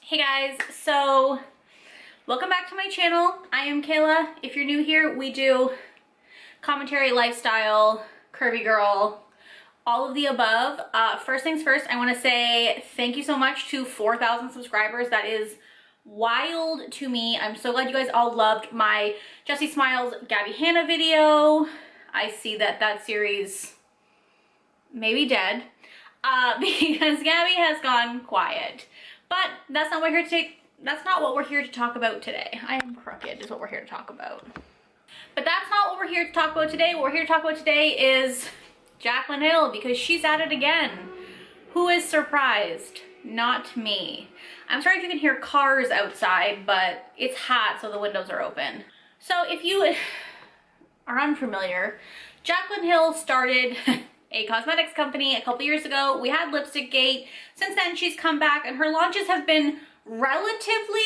Hey guys, so welcome back to my channel. I am Kayla. If you're new here, we do commentary, lifestyle, curvy girl, all of the above. First things first, I want to say thank you so much to 4,000 subscribers. That is wild to me. I'm so glad you guys all loved my Jessie Smiles Gabby Hanna video. I see that series may be dead because Gabby has gone quiet. But that's not what we're here to talk about today. I am crooked is what we're here to talk about. But that's not what we're here to talk about today. What we're here to talk about today is Jaclyn Hill, because she's at it again. Who is surprised? Not me. I'm sorry if you can hear cars outside, but it's hot, so the windows are open. So if you are unfamiliar, Jaclyn Hill started a cosmetics company a couple years ago. We had Lipstick Gate. Since then, she's come back and her launches have been relatively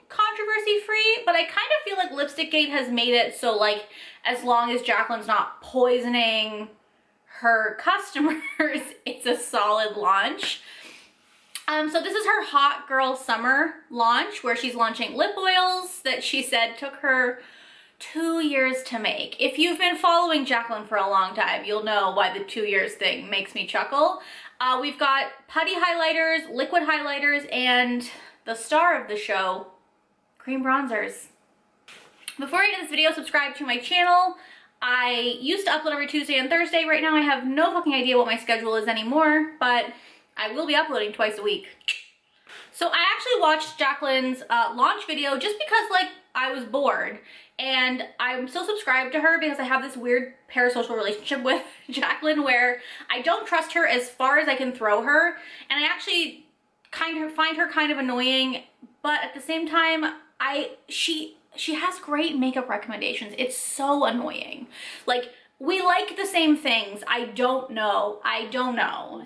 controversy free, but I kind of feel like Lipstick Gate has made it so, like, as long as Jaclyn's not poisoning her customers, it's a solid launch. So this is her Hot Girl Summer launch, where she's launching lip oils that she said took her 2 years to make. If you've been following Jaclyn for a long time, you'll know why the 2 years thing makes me chuckle. We've got putty highlighters, liquid highlighters, and the star of the show, cream bronzers. Before I get this video, subscribe to my channel. I used to upload every Tuesday and Thursday. Right now I have no fucking idea what my schedule is anymore, but I will be uploading twice a week. So I actually watched Jaclyn's launch video just because, like, I was bored. And I'm still subscribed to her because I have this weird parasocial relationship with Jaclyn where I don't trust her as far as I can throw her. And I actually kind of find her kind of annoying, but at the same time, she has great makeup recommendations. It's so annoying. Like, we like the same things. I don't know.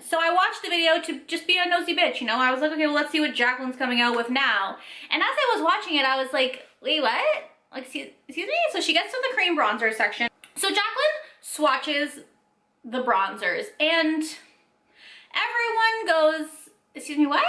So I watched the video to just be a nosy bitch, you know? I was like, okay, well, let's see what Jaclyn's coming out with now. And as I was watching it, I was like, wait, what? Like, excuse me? So she gets to the cream bronzer section. So Jaclyn swatches the bronzers and everyone goes, excuse me, what?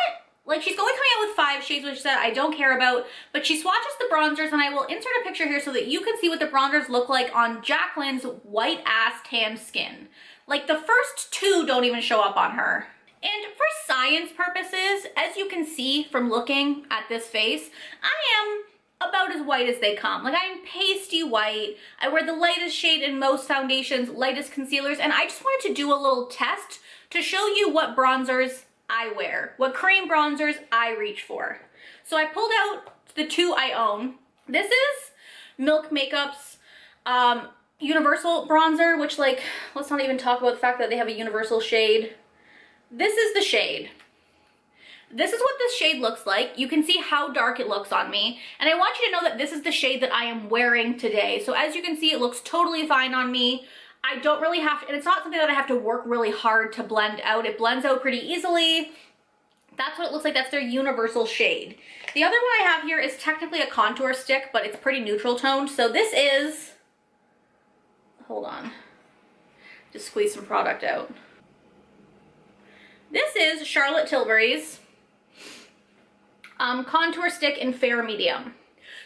Like, she's only coming out with 5 shades, which that I don't care about, but she swatches the bronzers, and I will insert a picture here so that you can see what the bronzers look like on Jaclyn's white ass tan skin. Like, the first 2 don't even show up on her. And for science purposes, as you can see from looking at this face, I am about as white as they come. Like, I'm pasty white. I wear the lightest shade in most foundations, lightest concealers, and I just wanted to do a little test to show you what bronzers I wear, what cream bronzers I reach for. So I pulled out the 2 I own. This is Milk Makeup's universal bronzer, which, like, let's not even talk about the fact that they have a universal shade. This is the shade. This is what this shade looks like. You can see how dark it looks on me. And I want you to know that this is the shade that I am wearing today. So as you can see, it looks totally fine on me. I don't really have to, and it's not something that I have to work really hard to blend out. It blends out pretty easily. That's what it looks like. That's their universal shade. The other one I have here is technically a contour stick, but it's pretty neutral toned. So this is, hold on, just squeeze some product out. This is Charlotte Tilbury's contour stick in fair medium.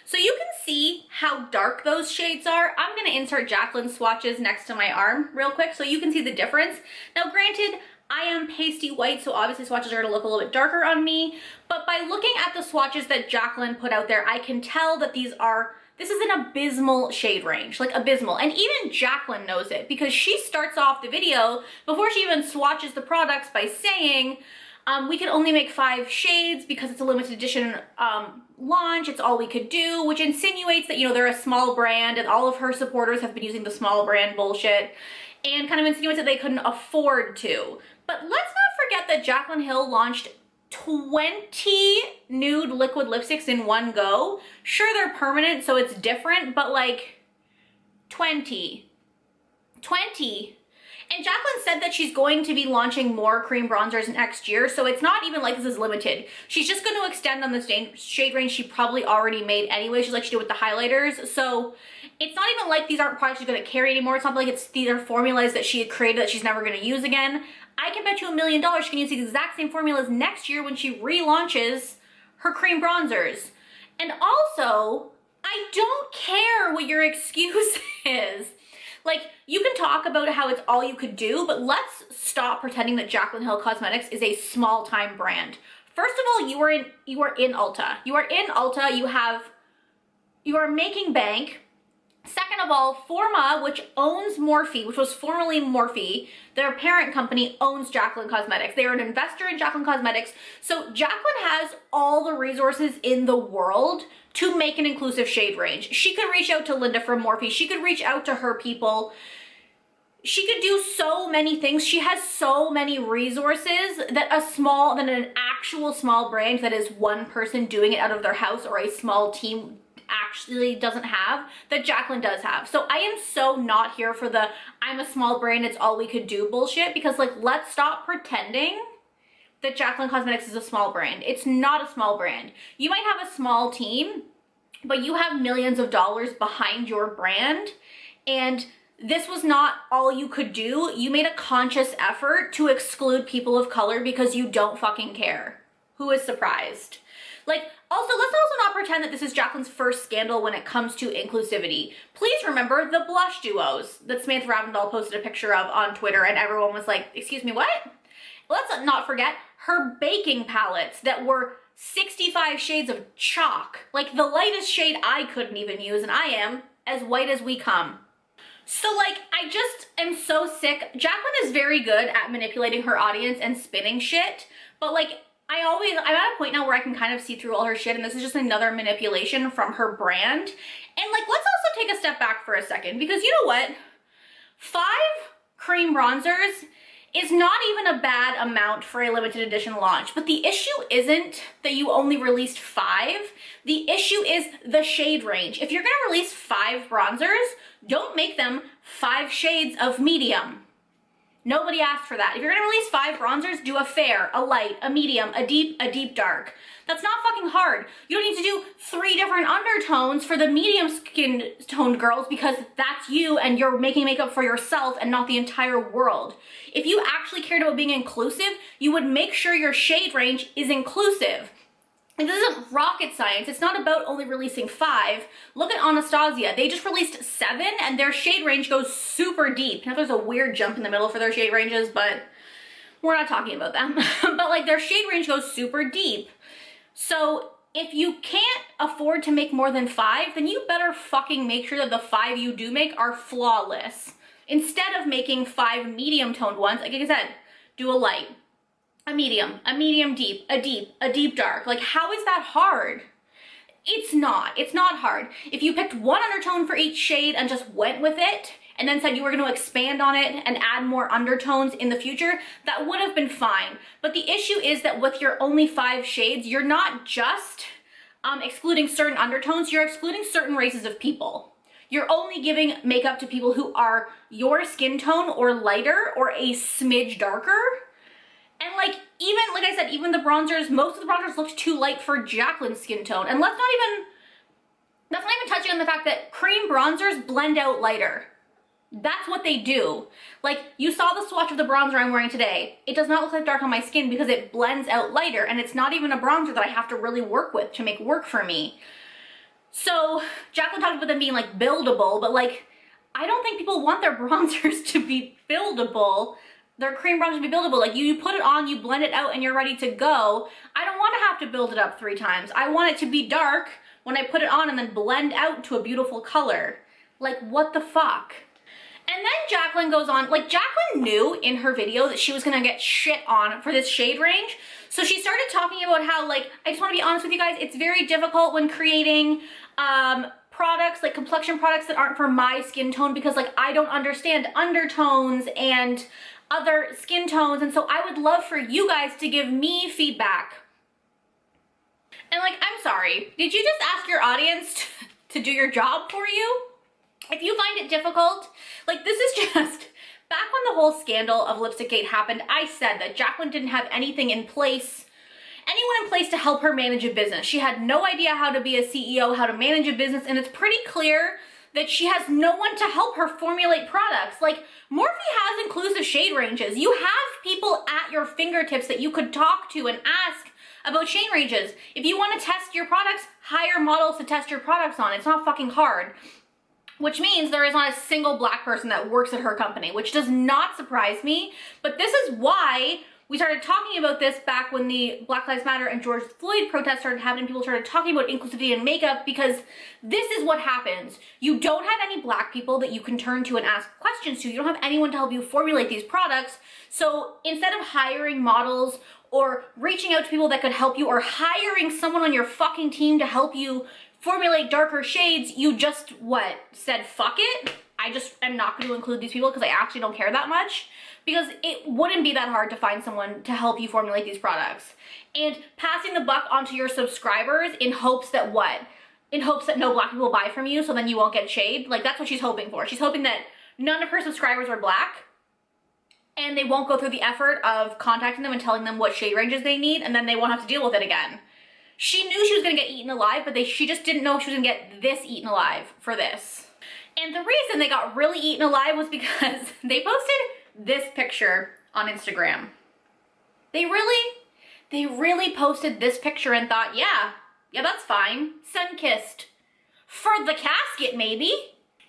So you can see how dark those shades are. I'm gonna insert Jaclyn's swatches next to my arm real quick so you can see the difference. Now granted, I am pasty white, so obviously swatches are gonna look a little bit darker on me, but by looking at the swatches that Jaclyn put out there, I can tell that this is an abysmal shade range, like abysmal. And even Jaclyn knows it because she starts off the video before she even swatches the products by saying, we can only make 5 shades because it's a limited edition launch. It's all we could do, which insinuates that, you know, they're a small brand and all of her supporters have been using the small brand bullshit, and kind of insinuates that they couldn't afford to. But let's not forget that Jaclyn Hill launched 20 nude liquid lipsticks in one go. Sure, they're permanent, so it's different, but like 20. And Jaclyn said that she's going to be launching more cream bronzers next year, so it's not even like this is limited. She's just going to extend on the shade range she probably already made anyway, just like she did with the highlighters. So it's not even like these aren't products she's going to carry anymore. It's not like these are formulas that she had created that she's never going to use again. I can bet you $1 million she can use the exact same formulas next year when she relaunches her cream bronzers. And also, I don't care what your excuse is. Like, you can talk about how it's all you could do, but let's stop pretending that Jaclyn Hill Cosmetics is a small-time brand. First of all, you are in Ulta. You are in Ulta, you are making bank. Second of all, Forma, which owns Morphe, which was formerly Morphe, their parent company owns Jaclyn Cosmetics. They are an investor in Jaclyn Cosmetics. So Jaclyn has all the resources in the world to make an inclusive shade range. She could reach out to Linda from Morphe. She could reach out to her people. She could do so many things. She has so many resources that an actual small brand that is one person doing it out of their house or a small team actually doesn't have, that Jaclyn does have. So I am so not here for the I'm a small brand, it's all we could do bullshit, because like, let's stop pretending that Jaclyn Cosmetics is a small brand. It's not a small brand. You might have a small team, but you have millions of dollars behind your brand, and this was not all you could do. You made a conscious effort to exclude people of color because you don't fucking care. Who is surprised? Like, also, let's also not pretend that this is Jaclyn's first scandal when it comes to inclusivity. Please remember the blush duos that Samantha Ravndal posted a picture of on Twitter, and everyone was like, excuse me, what? Let's not forget her baking palettes that were 65 shades of chalk. Like, the lightest shade I couldn't even use, and I am as white as we come. So like, I just am so sick. Jaclyn is very good at manipulating her audience and spinning shit, but like, I'm at a point now where I can kind of see through all her shit, and this is just another manipulation from her brand. And like, let's also take a step back for a second, because you know what? 5 cream bronzers is not even a bad amount for a limited edition launch, but the issue isn't that you only released 5. The issue is the shade range. If you're gonna release 5 bronzers, don't make them 5 shades of medium. Nobody asked for that. If you're gonna release 5 bronzers, do a fair, a light, a medium, a deep dark. That's not fucking hard. You don't need to do 3 different undertones for the medium skin toned girls, because that's you and you're making makeup for yourself and not the entire world. If you actually cared about being inclusive, you would make sure your shade range is inclusive. And this isn't rocket science. It's not about only releasing 5. Look at Anastasia. They just released 7 and their shade range goes super deep. Now there's a weird jump in the middle for their shade ranges, but we're not talking about them. But like, their shade range goes super deep. So if you can't afford to make more than 5, then you better fucking make sure that the 5 you do make are flawless. Instead of making 5 medium toned ones, like I said, do a light, a medium deep, a deep dark. Like, how is that hard? It's not hard. If you picked one undertone for each shade and just went with it, and then said you were going to expand on it and add more undertones in the future, that would have been fine. But the issue is that with your only 5 shades, you're not just excluding certain undertones, you're excluding certain races of people. You're only giving makeup to people who are your skin tone or lighter or a smidge darker. And like, even, like I said, even the bronzers, most of the bronzers looked too light for Jaclyn's skin tone. And that's not even touching on the fact that cream bronzers blend out lighter. That's what they do. Like, you saw the swatch of the bronzer I'm wearing today. It does not look like dark on my skin because it blends out lighter, and it's not even a bronzer that I have to really work with to make work for me. So Jaclyn talked about them being like buildable, but like, I don't think people want their bronzers to be buildable. Their cream bronzer to be buildable. Like, you put it on, you blend it out, and you're ready to go. I don't want to have to build it up 3 times. I want it to be dark when I put it on and then blend out to a beautiful color. Like, what the fuck? And then Jaclyn goes on, like, Jaclyn knew in her video that she was gonna get shit on for this shade range. So she started talking about how, like, I just wanna be honest with you guys, it's very difficult when creating products, like complexion products that aren't for my skin tone, because like, I don't understand undertones and other skin tones, and so I would love for you guys to give me feedback. And like, I'm sorry, did you just ask your audience to do your job for you? If you find it difficult, like, this is just, back when the whole scandal of Lipstickgate happened, I said that Jaclyn didn't have anything in place, anyone in place to help her manage a business. She had no idea how to be a CEO, how to manage a business, and it's pretty clear that she has no one to help her formulate products. Like, Morphe has inclusive shade ranges. You have people at your fingertips that you could talk to and ask about shade ranges. If you want to test your products, hire models to test your products on. It's not fucking hard. Which means there is not a single black person that works at her company, which does not surprise me. But this is why we started talking about this back when the Black Lives Matter and George Floyd protests started happening. People started talking about inclusivity in makeup, because this is what happens. You don't have any black people that you can turn to and ask questions to. You don't have anyone to help you formulate these products. So instead of hiring models or reaching out to people that could help you, or hiring someone on your fucking team to help you formulate darker shades, you just, said fuck it? I just am not going to include these people because I actually don't care that much. Because it wouldn't be that hard to find someone to help you formulate these products. And passing the buck onto your subscribers in hopes that in hopes that no black people buy from you, so then you won't get shade. Like, that's what she's hoping for. She's hoping that none of her subscribers are black, and they won't go through the effort of contacting them and telling them what shade ranges they need, and then they won't have to deal with it again. She knew she was gonna get eaten alive, but she just didn't know she was gonna get this eaten alive for this. And the reason they got really eaten alive was because they posted this picture on Instagram. They really posted this picture and thought, yeah, that's fine. Sun-kissed. For the casket, maybe.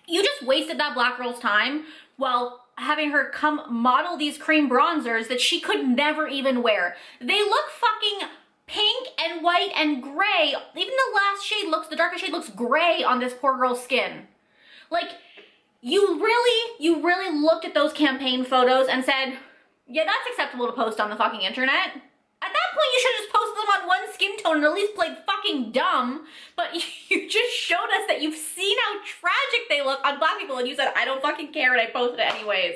You just wasted that black girl's time while having her come model these cream bronzers that she could never even wear. They look fucking pink and white and gray. Even the darkest shade looks gray on this poor girl's skin. Like, you really looked at those campaign photos and said, yeah, that's acceptable to post on the fucking internet. At that point, you should have just posted them on one skin tone and at least played fucking dumb. But you just showed us that you've seen how tragic they look on black people, and you said, I don't fucking care, and I posted it anyways.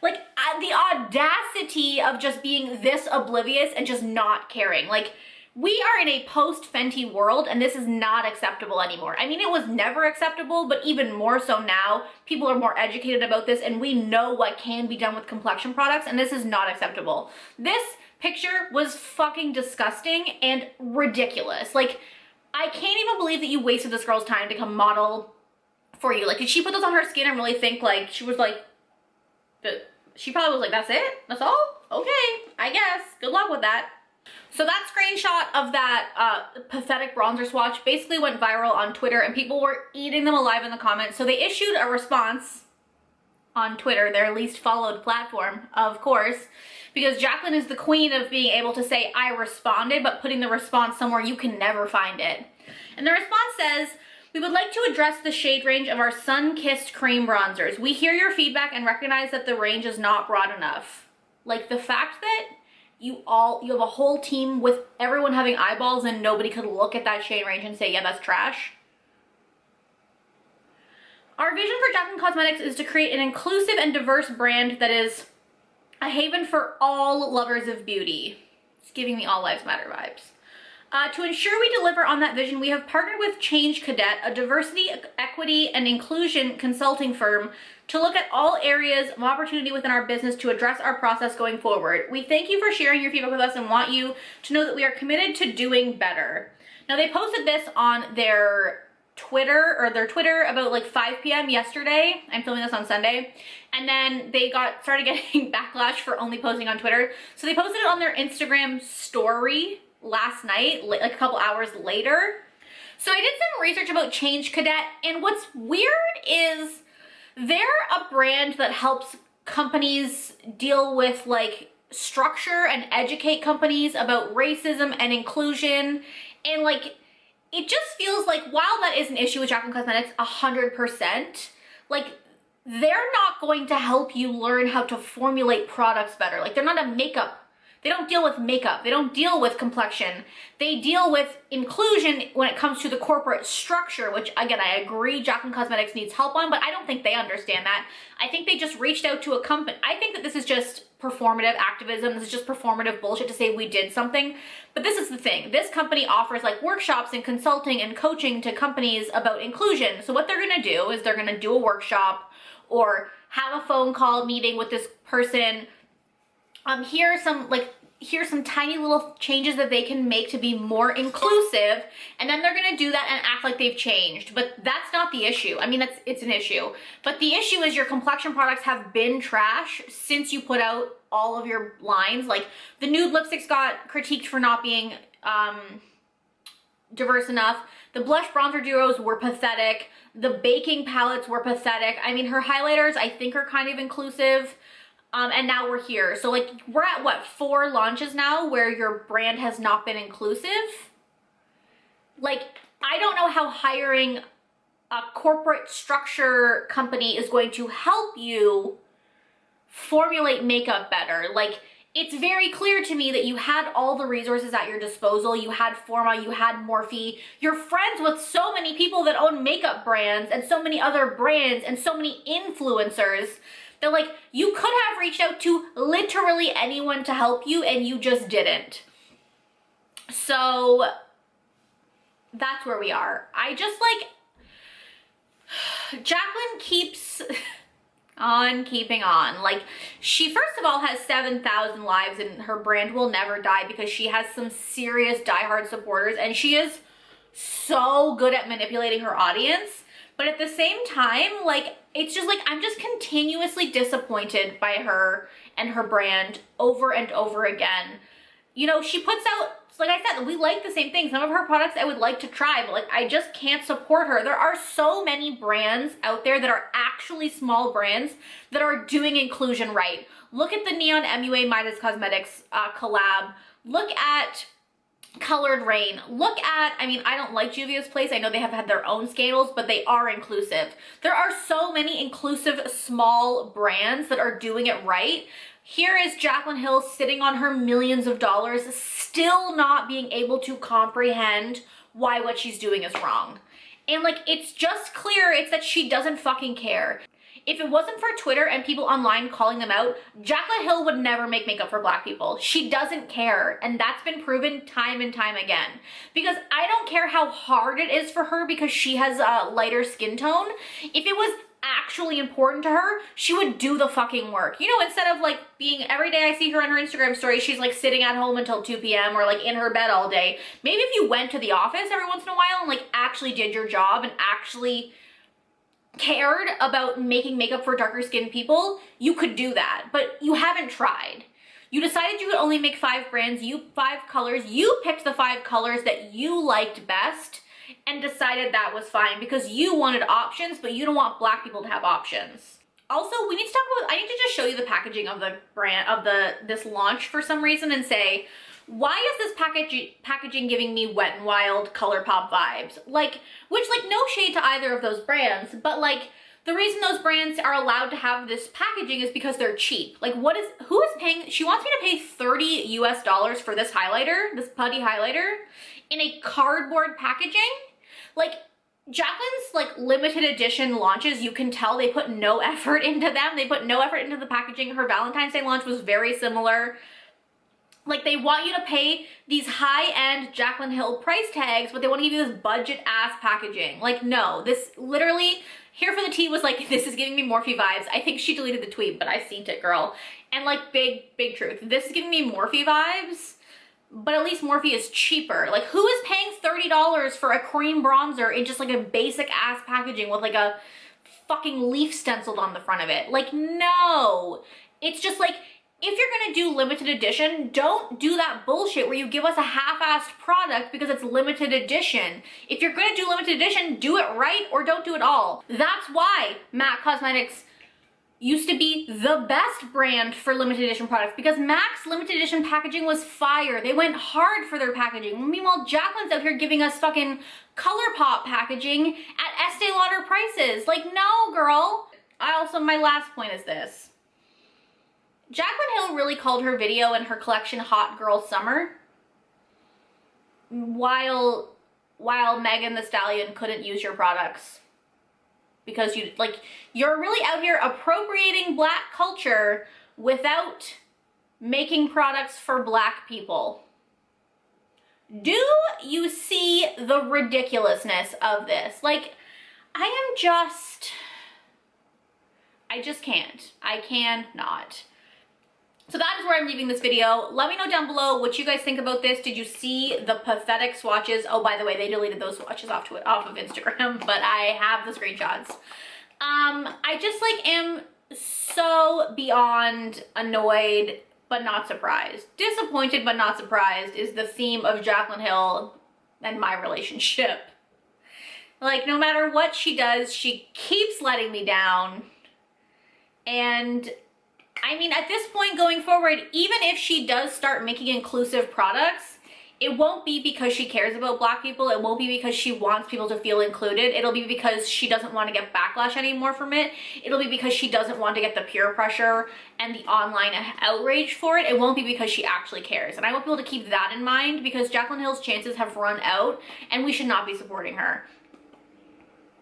Like, the audacity of just being this oblivious and just not caring. Like, we are in a post-Fenty world, and this is not acceptable anymore. I mean, it was never acceptable, but even more so now. People are more educated about this, and we know what can be done with complexion products, and this is not acceptable. This picture was fucking disgusting and ridiculous. Like, I can't even believe that you wasted this girl's time to come model for you. Like, did she put those on her skin and really think, like, she was like, she probably was like, that's it? That's all? Okay, I guess. Good luck with that. So that screenshot of that pathetic bronzer swatch basically went viral on Twitter, and people were eating them alive in the comments. So they issued a response on Twitter, their least followed platform, of course, because Jaclyn is the queen of being able to say, I responded, but putting the response somewhere you can never find it. And the response says, we would like to address the shade range of our sun-kissed cream bronzers. We hear your feedback and recognize that the range is not broad enough. Like, the fact that you have a whole team with everyone having eyeballs and nobody could look at that shade range and say, yeah, that's trash. Our vision for Jaclyn Cosmetics is to create an inclusive and diverse brand that is a haven for all lovers of beauty. It's giving me All Lives Matter vibes. To ensure we deliver on that vision, we have partnered with Change Cadet, a diversity, equity, and inclusion consulting firm, to look at all areas of opportunity within our business to address our process going forward. We thank you for sharing your feedback with us and want you to know that we are committed to doing better. Now, they posted this on their Twitter about like 5 p.m. yesterday. I'm filming this on Sunday. And then they started getting backlash for only posting on Twitter. So they posted it on their Instagram story last night, like a couple hours later. So I did some research about Change Cadet, and what's weird is they're a brand that helps companies deal with like structure and educate companies about racism and inclusion. And like, it just feels like, while that is an issue with Jaclyn Cosmetics 100%, like, they're not going to help you learn how to formulate products better. Like, they're not a makeup. They don't deal with makeup. They don't deal with complexion. They deal with inclusion when it comes to the corporate structure, which, again, I agree Jaclyn Cosmetics needs help on, but I don't think they understand that. I think they just reached out to a company. I think that this is just performative activism. This is just performative bullshit to say we did something. But this is the thing. This company offers like workshops and consulting and coaching to companies about inclusion. So what they're going to do is they're going to do a workshop or have a phone call meeting with this person. Here's some tiny little changes that they can make to be more inclusive, and then they're gonna do that and act like they've changed. But that's not the issue. I mean, it's an issue. But the issue is your complexion products have been trash since you put out all of your lines. Like, the nude lipsticks got critiqued for not being diverse enough. The blush bronzer duos were pathetic. The baking palettes were pathetic. I mean, her highlighters I think are kind of inclusive. And now we're here. So like we're at what, 4 launches now where your brand has not been inclusive? Like, I don't know how hiring a corporate structure company is going to help you formulate makeup better. Like, it's very clear to me that you had all the resources at your disposal. You had Forma, you had Morphe. You're friends with so many people that own makeup brands and so many other brands and so many influencers that like you could have reached out to literally anyone to help you and you just didn't. So that's where we are. I just like, Jaclyn keeps on keeping on. Like, she first of all has 7,000 lives and her brand will never die because she has some serious diehard supporters and she is so good at manipulating her audience. But at the same time, like, it's just like, I'm just continuously disappointed by her and her brand over and over again. You know, she puts out, like I said, we like the same things. Some of her products I would like to try, but like, I just can't support her. There are so many brands out there that are actually small brands that are doing inclusion right. Look at the Neon MUA Midas Cosmetics collab. Look at Colored Rain. Look at, I mean, I don't like Juvia's Place. I know they have had their own scandals, but they are inclusive. There are so many inclusive small brands that are doing it right. Here is Jaclyn Hill sitting on her millions of dollars, still not being able to comprehend why what she's doing is wrong. And like, it's just clear, it's that she doesn't fucking care. If it wasn't for Twitter and people online calling them out, Jaclyn Hill would never make makeup for Black people. She doesn't care, and that's been proven time and time again. Because I don't care how hard it is for her because she has a lighter skin tone. If it was actually important to her, she would do the fucking work. You know, instead of like being, every day I see her on her Instagram story, she's like sitting at home until 2 p.m. or like in her bed all day. Maybe if you went to the office every once in a while and like actually did your job and actually cared about making makeup for darker skinned people, you could do that, but you haven't tried. You decided you would only make 5 brands, 5 colors. You picked the 5 colors that you liked best and decided that was fine because you wanted options, but you don't want Black people to have options. Also, we need to talk about, I need to just show you the packaging of the brand, of this launch for some reason and say, why is this packaging giving me Wet n Wild ColourPop vibes? Like, which, like, no shade to either of those brands, but like, the reason those brands are allowed to have this packaging is because they're cheap. Like, who is paying, she wants me to pay $30 US for this highlighter, this putty highlighter, in a cardboard packaging? Like, Jaclyn's like limited edition launches, you can tell they put no effort into them. They put no effort into the packaging. Her Valentine's Day launch was very similar. Like, they want you to pay these high-end Jaclyn Hill price tags, but they want to give you this budget-ass packaging. Like, no, this literally, Here for the Tea was like, this is giving me Morphe vibes. I think she deleted the tweet, but I seen it, girl. And like, big truth. This is giving me Morphe vibes, but at least Morphe is cheaper. Like, who is paying $30 for a cream bronzer in just like a basic-ass packaging with like a fucking leaf stenciled on the front of it? Like, no. It's just like, if you're gonna do limited edition, don't do that bullshit where you give us a half-assed product because it's limited edition. If you're gonna do limited edition, do it right or don't do it all. That's why MAC Cosmetics used to be the best brand for limited edition products, because MAC's limited edition packaging was fire. They went hard for their packaging. Meanwhile, Jaclyn's out here giving us fucking ColourPop packaging at Estee Lauder prices. Like, no, girl. My last point is this. Jaclyn Hill really called her video and her collection Hot Girl Summer, while Megan Thee Stallion couldn't use your products because you're really out here appropriating Black culture without making products for Black people. Do you see the ridiculousness of this? Like, I just can't. I cannot. So that is where I'm leaving this video. Let me know down below what you guys think about this. Did you see the pathetic swatches? Oh, by the way, they deleted those swatches off of Instagram, but I have the screenshots. I just like am so beyond annoyed but not surprised. Disappointed but not surprised is the theme of Jaclyn Hill and my relationship. Like, no matter what she does, she keeps letting me down. And I mean, at this point going forward, even if she does start making inclusive products, it won't be because she cares about Black people. It won't be because she wants people to feel included. It'll be because she doesn't want to get backlash anymore from it. It'll be because she doesn't want to get the peer pressure and the online outrage for it. It won't be because she actually cares. And I want people to keep that in mind, because Jaclyn Hill's chances have run out and we should not be supporting her.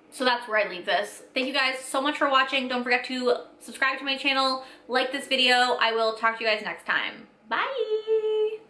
So that's where I leave this. Thank you guys so much for watching. Don't forget to subscribe to my channel, like this video. I will talk to you guys next time. Bye!